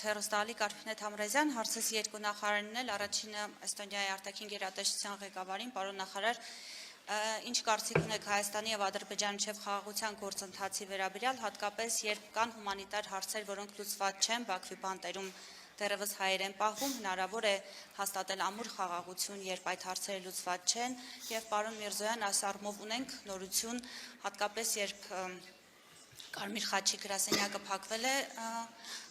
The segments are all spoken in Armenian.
հեռուստաալի Կարփինետ Համրազյան, հարցս երկու նախարարին էլ, առաջինը Էստոնիայի արտաքին գերատեսչության ղեկավարին, պարոն նախարար, ինչ կարծիք ունեք Հայաստանի եւ Ադրբեջանի միջև խաղաղության գործընթացի վերաբերյալ, հատկապես երբ կան հումանիտար հարցեր, որոնք լուծված չեն Բաքվի բանտերում դեռևս հայեր են պահվում, հնարավոր է հաստատել ամուր խաղաղություն, երբ այդ հարցերը լուծված չեն, եւ պարոն Միրզոյան, այս առումով ունենք նորություն, հատկապես երբ Կարմիր խաչի գրասենյակը փակվել է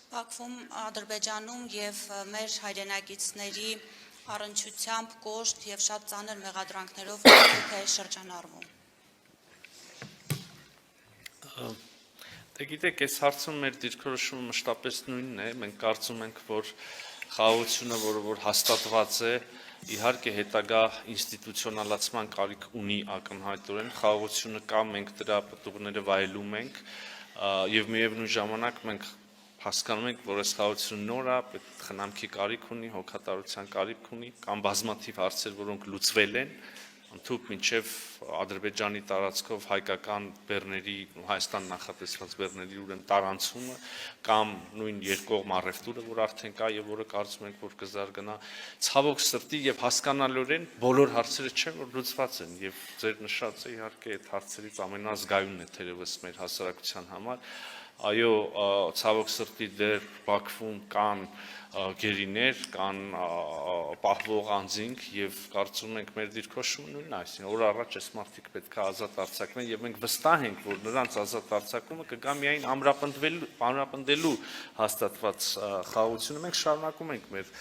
Բաքվում, Ադրբեջանում եւ մեր հայրենակիցների առնչությամբ կոշտ եւ շատ ծանր մեղադրանքներով է շրջանառվում։ Դե գիտեք, այս հարցում մեր դիրքորոշումը մշտապես նույնն է, մենք կարծում ենք, որ խաղաղությունը, որ հաստատված է, իհարկե հետագա ինստիտուցիոնալացման կարիք ունի ակնհայտորեն, խաղաղությունը կա, մենք դրա պտուղները վայելում ենք եւ միևնույն ժամանակ մենք հասկանում ենք, որ այս խաղաղությունը նոր է, խնամքի կարիք ունի, հոգատարության կարիք ունի, կամ բազմաթիվ հարցեր, որոնք լուծվել են, ընդհանուր մինչև Ադրբեջանի տարածքով հայկական բեռների, Հայաստան նախատեսված բեռների ուրեմն տարանցումը կամ նույն երկկողմ առևտուրը, որ արդեն կա եւ որը կարծում ենք, որ կզարգանա, ցավոք սրտի եւ հասկանալիորեն բոլոր հարցերը չեն, որ լուծված են եւ ձեր նշածը իհարկե այդ հարցերից ամենազգայունն է թերևս մեր հասարակության համար։ Այո, ցավոք սրտի դեռ Բաքվում կան գերիներ, կան պահվող անձինք եւ կարծում ենք մեր դիրքորոշումը նույնն է, այսինքն օր առաջ այս մարդիկ պետք է ազատ արձակվեն եւ մենք վստահ ենք, որ նրանց ազատ արձակումը կգա միայն ամրապնդելու հաստատված խաղաղությունը։ Մենք շարունակում ենք մեր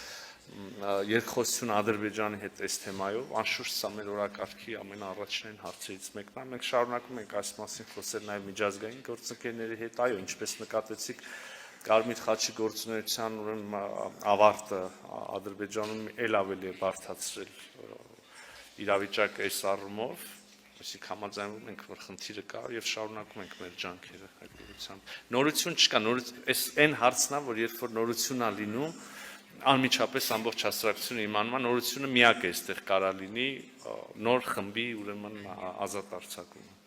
երկխոսությունը Ադրբեջանի հետ այս թեմայով, անշուշտ սա մեր օրակարգի ամենաառաջնային հարցերից մեկն է, մենք շարունակում ենք այս մասին խոսել նաև միջազգային գործընկերների հետ, այո, ինչպես նկատեցիք, Կարմիր խաչի գործունեության ավարտը Ադրբեջանում էլ ավելի է բարդացրել իրավիճակը այս առումով, այսինքն համաձայնվում ենք, որ խնդիրը կա եւ շարունակում ենք մեր ջանքերը այդ ուղղությամբ։ Նորություն չկա, այս այն հարցն է, որ երբ որ նորություն է լինում, անմիջապես ամբողջ հասարակությունը իմանալու նորությունը միակ է այստեղ կարա լինի նոր խմբի ուրեմն ազատ արձակումը։